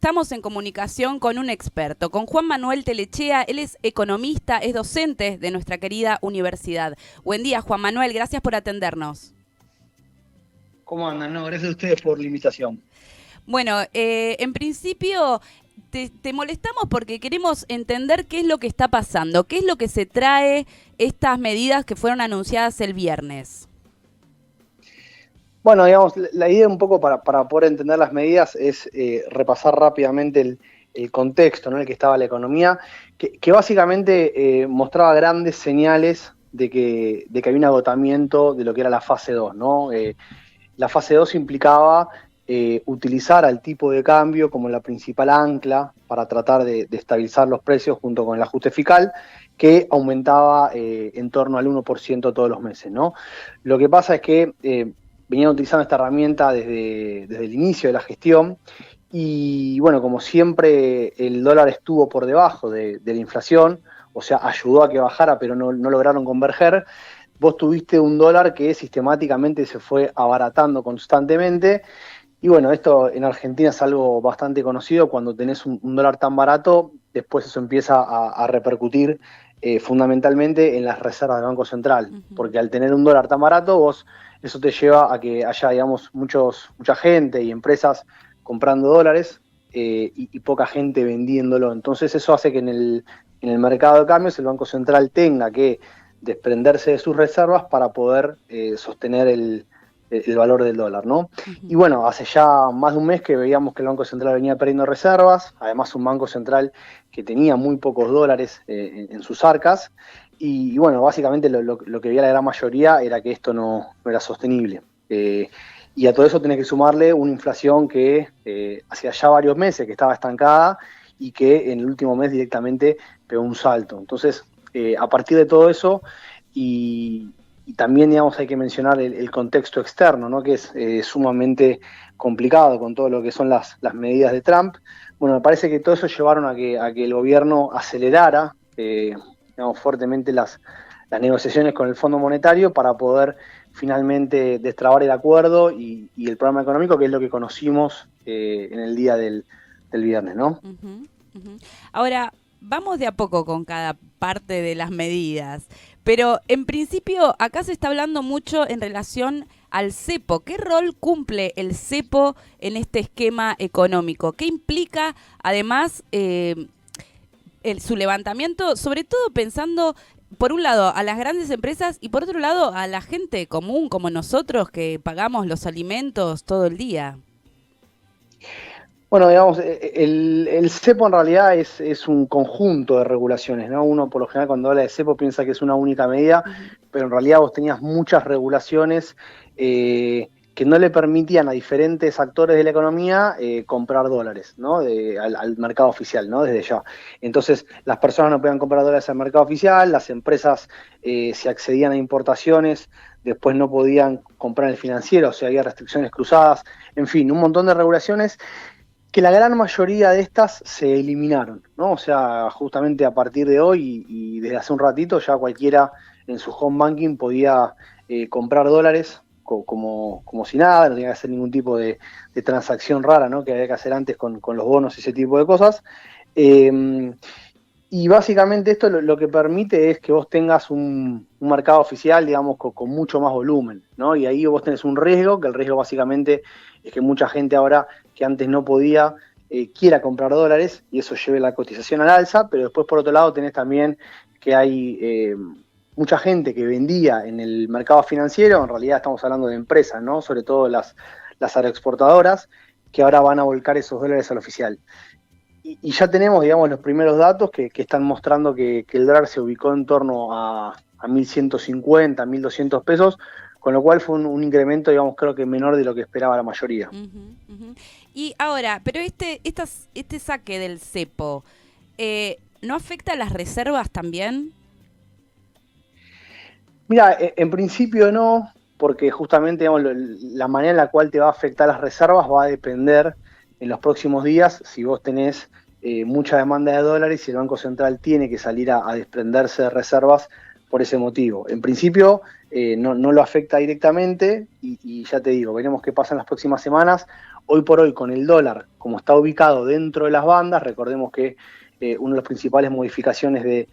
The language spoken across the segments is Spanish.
Estamos en comunicación con un experto, con Juan Manuel Telechea. Él es economista, es docente de nuestra querida universidad. Buen día, Juan Manuel, gracias por atendernos. ¿Cómo andan? No, gracias a ustedes por la invitación. Bueno, en principio te molestamos porque queremos entender qué es lo que está pasando, qué es lo que se trae estas medidas que fueron anunciadas el viernes. Bueno, digamos, la idea un poco para poder entender las medidas es repasar rápidamente el contexto, ¿no?, en el que estaba la economía, que básicamente mostraba grandes señales de que había un agotamiento de lo que era la fase 2, ¿no? La fase 2 implicaba utilizar al tipo de cambio como la principal ancla para tratar de estabilizar los precios junto con el ajuste fiscal, que aumentaba en torno al 1% todos los meses, ¿no? Lo que pasa es que venían utilizando esta herramienta desde el inicio de la gestión y, bueno, como siempre, el dólar estuvo por debajo de la inflación, o sea, ayudó a que bajara, pero no lograron converger. Vos tuviste un dólar que sistemáticamente se fue abaratando constantemente. Y bueno, esto en Argentina es algo bastante conocido. Cuando tenés un dólar tan barato, después eso empieza a repercutir fundamentalmente en las reservas del Banco Central. Ujú. Porque al tener un dólar tan barato, eso te lleva a que haya, digamos, mucha gente y empresas comprando dólares y poca gente vendiéndolo. Entonces eso hace que en el mercado de cambios el Banco Central tenga que desprenderse de sus reservas para poder sostener el valor del dólar, ¿no? Y Ujú. bueno, hace ya más de un mes que veíamos que el Banco Central venía perdiendo reservas, además un Banco Central que tenía muy pocos dólares en sus arcas, y bueno, básicamente lo que veía la gran mayoría era que esto no era sostenible. Y a todo eso tenés que sumarle una inflación que hacía ya varios meses que estaba estancada y que en el último mes directamente pegó un salto. Entonces, a partir de todo eso, y, y también, digamos, hay que mencionar el contexto externo, ¿no?, que es sumamente complicado con todo lo que son las medidas de Trump. Bueno, me parece que todo eso llevaron a que el gobierno acelerara, digamos, fuertemente las negociaciones con el Fondo Monetario para poder finalmente destrabar el acuerdo y el programa económico, que es lo que conocimos en el día del viernes, ¿no? Ujú, ujú. Ahora, vamos de a poco con cada parte de las medidas, pero en principio acá se está hablando mucho en relación al cepo. ¿Qué rol cumple el cepo en este esquema económico? ¿Qué implica además su levantamiento, sobre todo pensando, por un lado, a las grandes empresas y por otro lado, a la gente común como nosotros que pagamos los alimentos todo el día? Bueno, digamos, el cepo en realidad es un conjunto de regulaciones, ¿no? Uno por lo general cuando habla de cepo piensa que es una única medida, Ujú. pero en realidad vos tenías muchas regulaciones que no le permitían a diferentes actores de la economía comprar dólares, ¿no? Al mercado oficial, ¿no? Desde ya. Entonces, las personas no podían comprar dólares al mercado oficial, las empresas si accedían a importaciones, después no podían comprar en el financiero, o sea, había restricciones cruzadas, en fin, un montón de regulaciones que la gran mayoría de estas se eliminaron, ¿no? O sea, justamente a partir de hoy y desde hace un ratito ya cualquiera en su home banking podía comprar dólares como si nada, no tenía que hacer ningún tipo de transacción rara, ¿no?, que había que hacer antes con los bonos y ese tipo de cosas. Eh, y básicamente esto lo que permite es que vos tengas un mercado oficial, digamos, con mucho más volumen, ¿no? Y ahí vos tenés un riesgo, que el riesgo básicamente es que mucha gente ahora que antes no podía, quiera comprar dólares y eso lleve la cotización al alza, pero después por otro lado tenés también que hay mucha gente que vendía en el mercado financiero, en realidad estamos hablando de empresas, ¿no?, sobre todo las agroexportadoras, que ahora van a volcar esos dólares al oficial. Y ya tenemos, digamos, los primeros datos que están mostrando que el dólar se ubicó en torno a 1.150, 1.200 pesos, con lo cual fue un incremento, digamos, creo que menor de lo que esperaba la mayoría. Ujú, ujú. Y ahora, pero este saque del cepo, ¿no afecta a las reservas también? Mira, en principio no, porque justamente, digamos, la manera en la cual te va a afectar las reservas va a depender en los próximos días si vos tenés mucha demanda de dólares y el Banco Central tiene que salir a desprenderse de reservas por ese motivo. En principio, no lo afecta directamente y ya te digo, veremos qué pasa en las próximas semanas. Hoy por hoy, con el dólar, como está ubicado dentro de las bandas, recordemos que una de las principales modificaciones de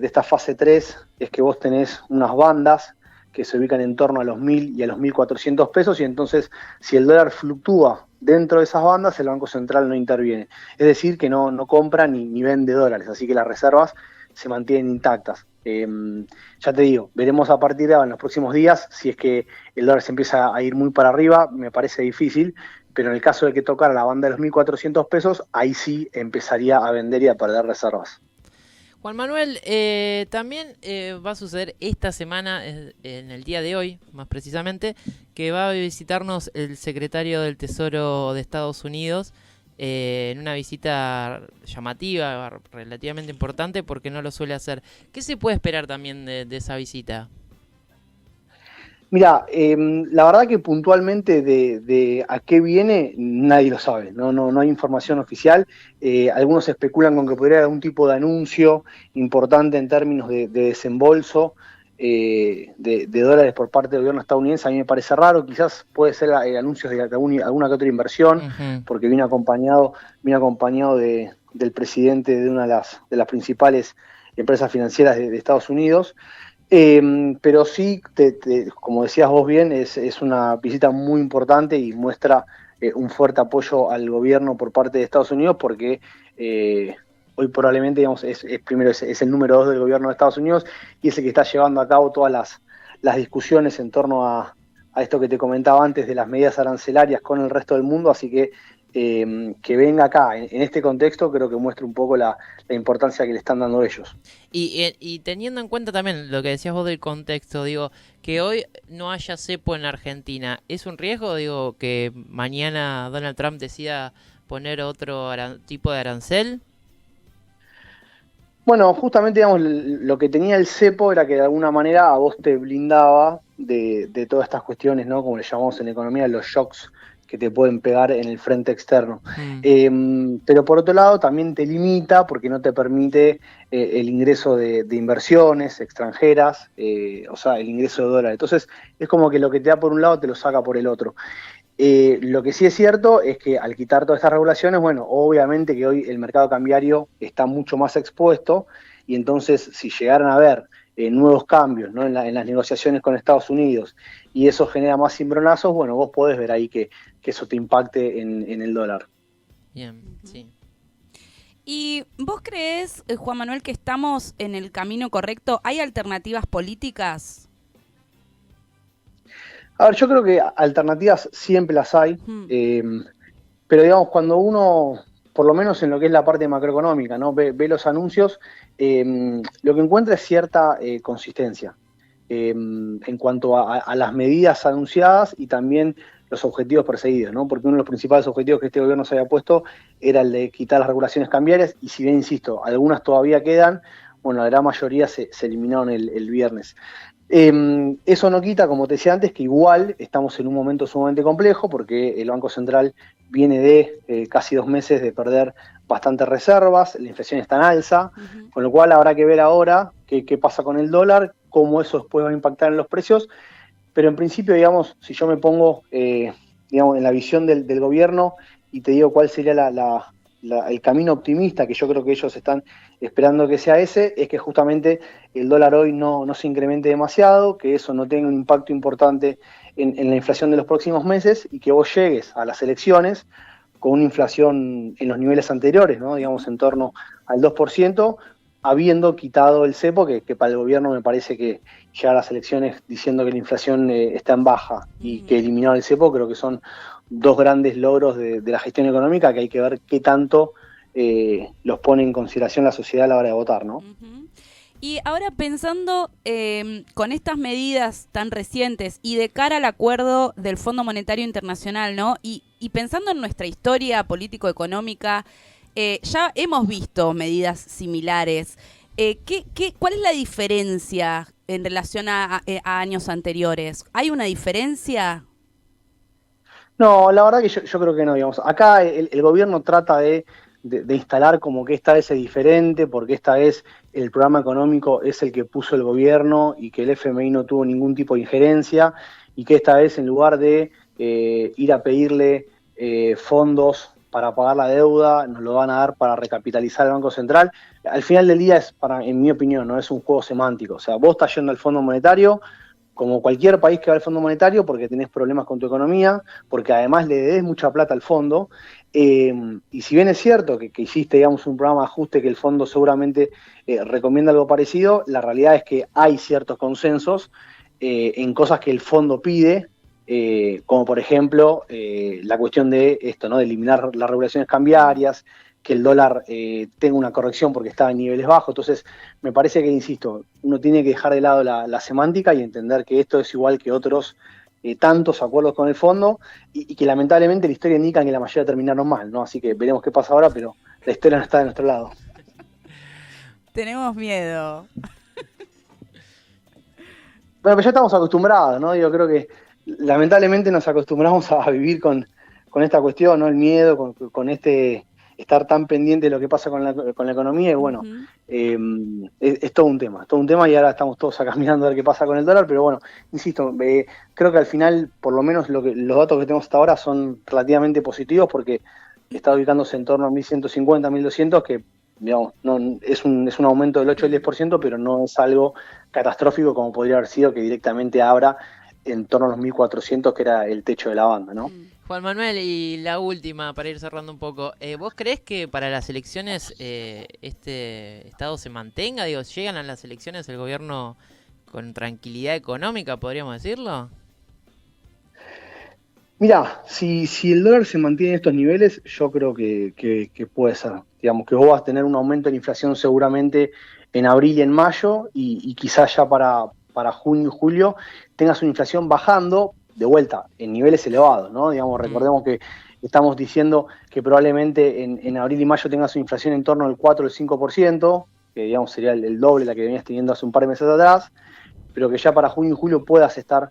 esta fase 3 es que vos tenés unas bandas que se ubican en torno a los 1.000 y a los 1.400 pesos, y entonces si el dólar fluctúa dentro de esas bandas, el Banco Central no interviene. Es decir, que no compra ni vende dólares, así que las reservas se mantienen intactas. Ya te digo, veremos a partir de ahora, en los próximos días, si es que el dólar se empieza a ir muy para arriba, me parece difícil, pero en el caso de que tocara la banda de los 1.400 pesos, ahí sí empezaría a vender y a perder reservas. Juan Manuel, también va a suceder esta semana, en el día de hoy, más precisamente, que va a visitarnos el secretario del Tesoro de Estados Unidos, en una visita llamativa, relativamente importante, porque no lo suele hacer. ¿Qué se puede esperar también de esa visita? Mira, la verdad que puntualmente de a qué viene nadie lo sabe, no hay información oficial. Algunos especulan con que podría haber algún tipo de anuncio importante en términos de desembolso de dólares por parte del gobierno estadounidense. A mí me parece raro, quizás puede ser anuncios de alguna que otra inversión, porque viene acompañado del presidente de una de las principales empresas financieras de Estados Unidos. Pero sí, como decías vos bien, es una visita muy importante y muestra un fuerte apoyo al gobierno por parte de Estados Unidos, porque hoy probablemente, digamos, primero es el número 2 del gobierno de Estados Unidos y es el que está llevando a cabo todas las discusiones en torno a esto que te comentaba antes de las medidas arancelarias con el resto del mundo, así que venga acá, en este contexto, creo que muestra un poco la importancia que le están dando ellos. Y teniendo en cuenta también lo que decías vos del contexto, digo, que hoy no haya cepo en Argentina, ¿es un riesgo, digo, que mañana Donald Trump decida poner otro tipo de arancel? Bueno, justamente, digamos, lo que tenía el cepo era que de alguna manera a vos te blindaba de todas estas cuestiones, ¿no? Como le llamamos en economía, los shocks que te pueden pegar en el frente externo. Pero por otro lado también te limita porque no te permite el ingreso de inversiones extranjeras, o sea, el ingreso de dólares. Entonces es como que lo que te da por un lado te lo saca por el otro. Lo que sí es cierto es que al quitar todas estas regulaciones, bueno, obviamente que hoy el mercado cambiario está mucho más expuesto, y entonces si llegaran a haber nuevos cambios, ¿no? en las negociaciones con Estados Unidos, y eso genera más cimbronazos, bueno, vos podés ver ahí que eso te impacte en el dólar. Bien, sí. ¿Y vos creés, Juan Manuel, que estamos en el camino correcto? ¿Hay alternativas políticas? A ver, yo creo que alternativas siempre las hay, pero digamos, cuando uno, por lo menos en lo que es la parte macroeconómica, ¿no? ve los anuncios, lo que encuentra es cierta consistencia en cuanto a las medidas anunciadas y también los objetivos perseguidos, ¿no? Porque uno de los principales objetivos que este gobierno se había puesto era el de quitar las regulaciones cambiarias, y si bien, insisto, algunas todavía quedan, bueno, la gran mayoría se eliminaron el viernes. Eso no quita, como te decía antes, que igual estamos en un momento sumamente complejo, porque el Banco Central viene de casi 2 meses de perder bastantes reservas, la inflación está en alza, con lo cual habrá que ver ahora qué pasa con el dólar, cómo eso después va a impactar en los precios. Pero en principio, digamos, si yo me pongo digamos, en la visión del gobierno y te digo cuál sería el camino optimista, que yo creo que ellos están esperando que sea ese, es que justamente el dólar hoy no se incremente demasiado, que eso no tenga un impacto importante en la inflación de los próximos meses, y que vos llegues a las elecciones con una inflación en los niveles anteriores, ¿no? Digamos en torno al 2%, habiendo quitado el cepo, que para el gobierno me parece que llegar a las elecciones diciendo que la inflación está en baja y que eliminaron el cepo, creo que son dos grandes logros de la gestión económica, que hay que ver qué tanto los pone en consideración la sociedad a la hora de votar, ¿no? Y ahora pensando con estas medidas tan recientes y de cara al acuerdo del Fondo Monetario Internacional, ¿no? Y pensando en nuestra historia político-económica, ya hemos visto medidas similares. ¿Cuál es la diferencia en relación a años anteriores? ¿Hay una diferencia? No, la verdad que yo creo que no, digamos. Acá el gobierno trata de de instalar como que esta vez es diferente, porque esta vez el programa económico es el que puso el gobierno y que el FMI no tuvo ningún tipo de injerencia, y que esta vez en lugar de ir a pedirle fondos para pagar la deuda, nos lo van a dar para recapitalizar el Banco Central. Al final del día en mi opinión, no es un juego semántico. O sea, vos estás yendo al Fondo Monetario, como cualquier país que va al Fondo Monetario, porque tenés problemas con tu economía, porque además le debes mucha plata al fondo, y si bien es cierto que hiciste, digamos, un programa de ajuste que el fondo seguramente recomienda algo parecido, la realidad es que hay ciertos consensos en cosas que el fondo pide, como por ejemplo la cuestión de esto, ¿no? De eliminar las regulaciones cambiarias, que el dólar tenga una corrección porque está en niveles bajos. Entonces, me parece que, insisto, uno tiene que dejar de lado la semántica y entender que esto es igual que otros tantos acuerdos con el fondo, y que lamentablemente la historia indica que la mayoría terminaron mal, ¿no? Así que veremos qué pasa ahora, pero la historia no está de nuestro lado. Tenemos miedo. Bueno, pero ya estamos acostumbrados, ¿no? Yo creo que lamentablemente nos acostumbramos a vivir con esta cuestión, ¿no? El miedo, con este estar tan pendiente de lo que pasa con la economía, y bueno, es todo un tema, y ahora estamos todos acá mirando a ver qué pasa con el dólar, pero bueno, insisto, creo que al final, por lo menos los datos que tenemos hasta ahora son relativamente positivos, porque está ubicándose en torno a 1.150, 1.200, que digamos, no, es un aumento del 8 al 10%, pero no es algo catastrófico como podría haber sido que directamente abra en torno a los 1.400, que era el techo de la banda, ¿no? Juan Manuel, y la última, para ir cerrando un poco, ¿vos creés que para las elecciones este estado se mantenga? Digo, ¿llegan a las elecciones el gobierno con tranquilidad económica, podríamos decirlo? Mirá, si el dólar se mantiene en estos niveles, yo creo que puede ser. Digamos que vos vas a tener un aumento de la inflación seguramente en abril y en mayo, y quizás ya para junio y julio tengas una inflación bajando, de vuelta, en niveles elevados, ¿no? Digamos, recordemos que estamos diciendo que probablemente en abril y mayo tengas una inflación en torno al 4 o el 5%, que digamos sería el doble de la que venías teniendo hace un par de meses atrás, pero que ya para junio y julio puedas estar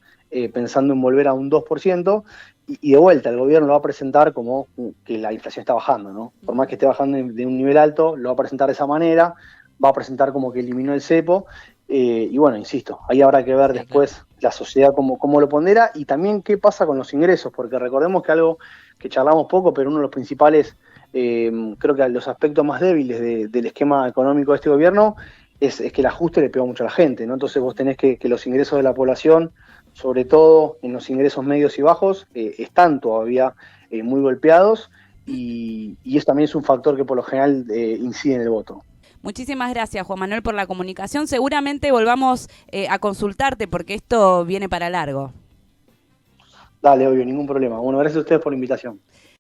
pensando en volver a un 2%, y de vuelta el gobierno lo va a presentar como que la inflación está bajando, ¿no? Por más que esté bajando de un nivel alto, lo va a presentar de esa manera, va a presentar como que eliminó el cepo, y bueno, insisto, ahí habrá que ver después la sociedad cómo lo pondera, y también qué pasa con los ingresos, porque recordemos que algo que charlamos poco, pero uno de los principales, creo que los aspectos más débiles del esquema económico de este gobierno es que el ajuste le pega mucho a la gente, ¿no? Entonces vos tenés que los ingresos de la población, sobre todo en los ingresos medios y bajos, están todavía muy golpeados, y eso también es un factor que por lo general incide en el voto. Muchísimas gracias, Juan Manuel, por la comunicación. Seguramente volvamos a consultarte porque esto viene para largo. Dale, obvio, ningún problema. Bueno, gracias a ustedes por la invitación.